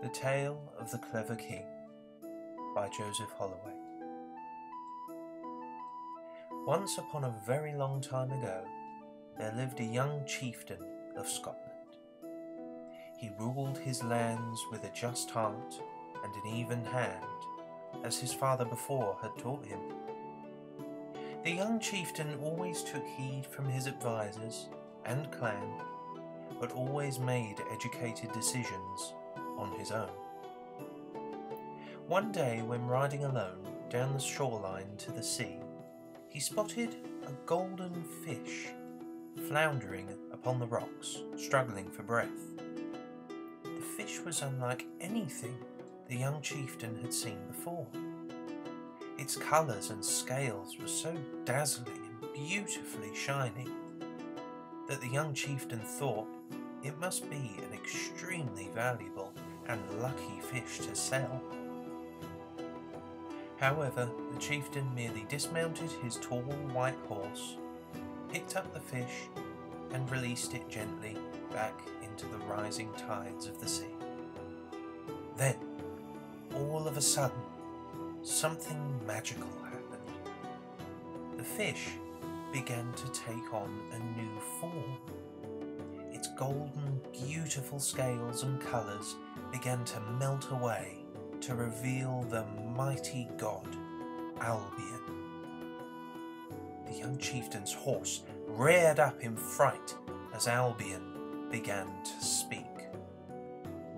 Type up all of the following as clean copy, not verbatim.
The Tale of the Clever King by Joseph Holloway. Once upon a very long time ago, there lived a young chieftain of Scotland. He ruled his lands with a just heart and an even hand, as his father before had taught him. The young chieftain always took heed from his advisors and clan, but always made educated decisions on his own. One day, when riding alone down the shoreline to the sea, he spotted a golden fish floundering upon the rocks, struggling for breath. The fish was unlike anything the young chieftain had seen before. Its colours and scales were so dazzling and beautifully shining that the young chieftain thought it must be an extremely valuable and lucky fish to sell. However, the chieftain merely dismounted his tall white horse, picked up the fish, and released it gently back into the rising tides of the sea. Then, all of a sudden, something magical happened. The fish began to take on a new form. Its golden, beautiful scales and colours began to melt away to reveal the mighty god, Albion. The young chieftain's horse reared up in fright as Albion began to speak.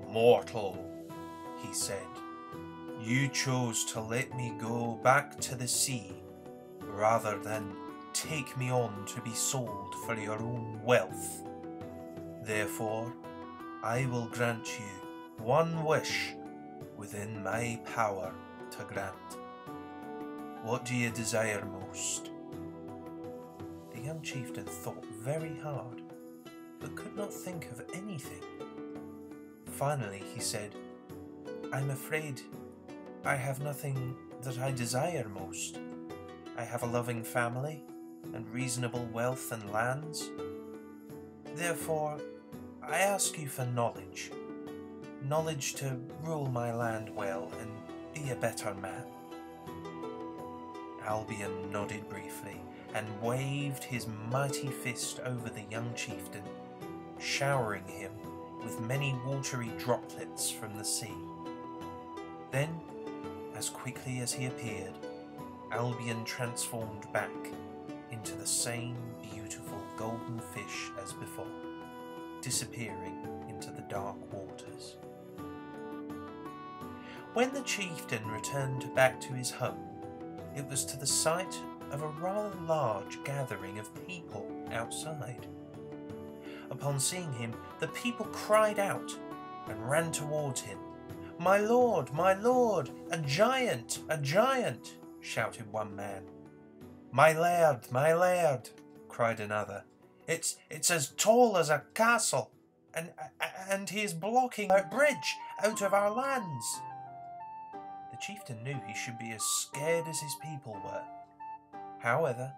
"Mortal," he said, "you chose to let me go back to the sea rather than take me on to be sold for your own wealth. Therefore, I will grant you one wish within my power to grant. What do you desire most?" The young chieftain thought very hard, but could not think of anything. Finally he said, "I'm afraid I have nothing that I desire most. I have a loving family and reasonable wealth and lands. Therefore, I ask you for knowledge. Knowledge to rule my land well and be a better man." Albion nodded briefly and waved his mighty fist over the young chieftain, showering him with many watery droplets from the sea. Then, as quickly as he appeared, Albion transformed back into the same beautiful golden fish as before, disappearing into the dark waters. When the chieftain returned back to his home, it was to the sight of a rather large gathering of people outside. Upon seeing him, the people cried out and ran towards him. My lord, a giant, a giant!" shouted one man. My laird," cried another. It's as tall as a castle, and he is blocking our bridge out of our lands." The chieftain knew he should be as scared as his people were. However,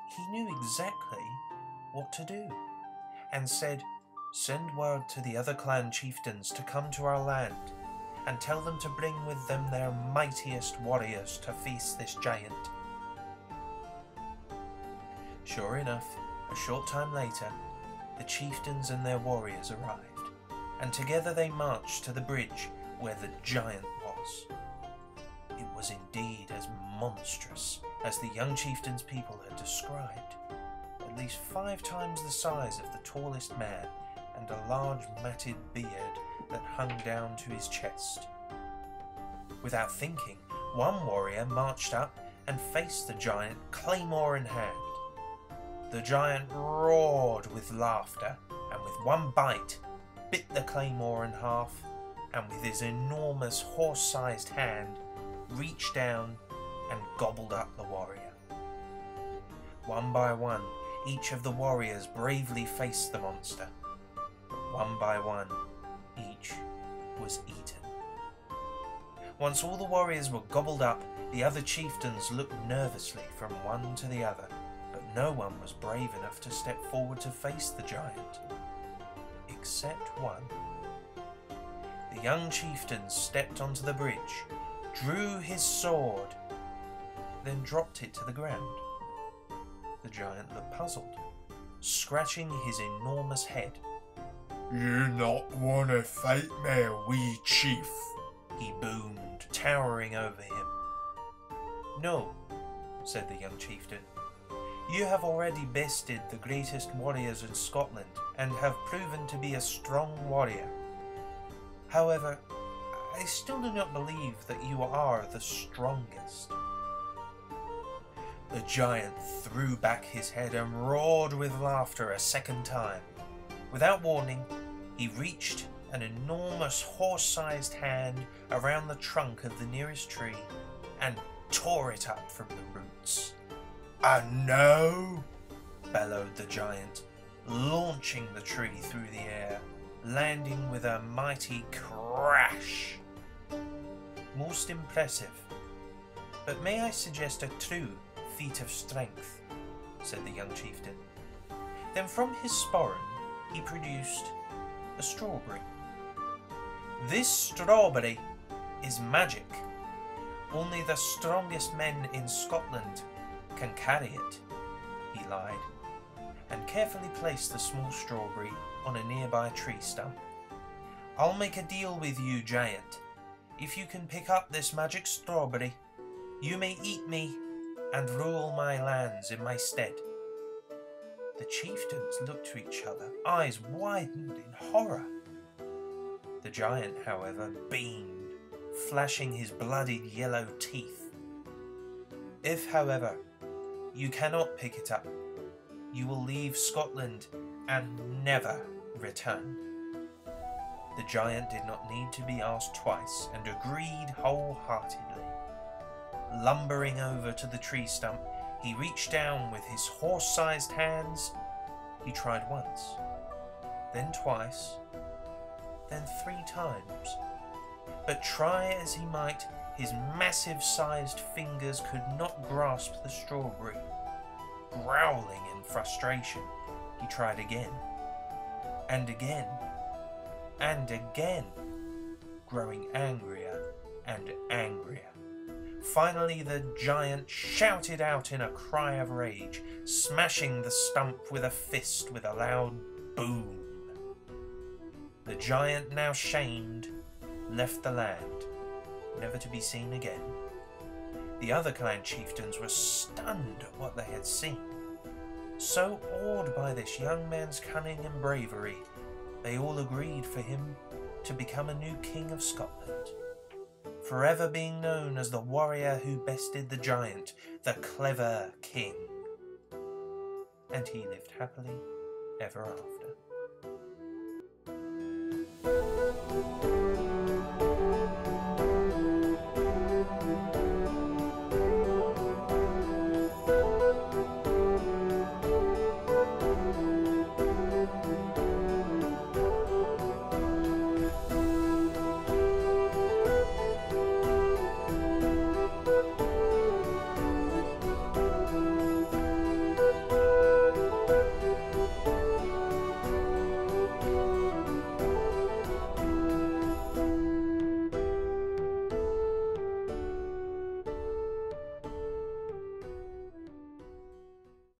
he knew exactly what to do, and said, "Send word to the other clan chieftains to come to our land, and tell them to bring with them their mightiest warriors to face this giant." Sure enough, a short time later, the chieftains and their warriors arrived, and together they marched to the bridge where the giant was. It was indeed as monstrous as the young chieftain's people had described, at least 5 times the size of the tallest man, and a large matted beard that hung down to his chest. Without thinking, one warrior marched up and faced the giant, claymore in hand. The giant roared with laughter, and with one bite bit the claymore in half, and with his enormous horse-sized hand reached down and gobbled up the warrior. One by one, each of the warriors bravely faced the monster, but one by one, each was eaten. Once all the warriors were gobbled up, the other chieftains looked nervously from one to the other, but no one was brave enough to step forward to face the giant, except one. The young chieftain stepped onto the bridge, drew his sword, then dropped it to the ground. The giant looked puzzled, scratching his enormous head. "You not wanna fight me, wee chief?" he boomed, towering over him. "No," said the young chieftain. "You have already bested the greatest warriors in Scotland and have proven to be a strong warrior. However, I still do not believe that you are the strongest." The giant threw back his head and roared with laughter a second time. Without warning, he reached an enormous horse-sized hand around the trunk of the nearest tree and tore it up from the roots. "And now?" bellowed the giant, launching the tree through the air, landing with a mighty crash. "Most impressive. But may I suggest a true feat of strength?" said the young chieftain. Then from his sporran he produced a strawberry. "This strawberry is magic. Only the strongest men in Scotland can carry it," he lied, and carefully placed the small strawberry on a nearby tree stump. "I'll make a deal with you, giant. If you can pick up this magic strawberry, you may eat me and rule my lands in my stead." The chieftains looked to each other, eyes widened in horror. The giant, however, beamed, flashing his bloodied yellow teeth. "If, however, you cannot pick it up, you will leave Scotland and never return." The giant did not need to be asked twice and agreed wholeheartedly. Lumbering over to the tree stump, he reached down with his horse-sized hands. He tried once, then twice, then 3 times. But try as he might, his massive-sized fingers could not grasp the strawberry. Growling in frustration, he tried again, and again, and again, growing angrier and angrier. Finally, the giant shouted out in a cry of rage, smashing the stump with a fist with a loud boom. The giant, now shamed, left the land, never to be seen again. The other clan chieftains were stunned at what they had seen. So awed by this young man's cunning and bravery, they all agreed for him to become a new king of Scotland, forever being known as the warrior who bested the giant, the clever king. And he lived happily ever after.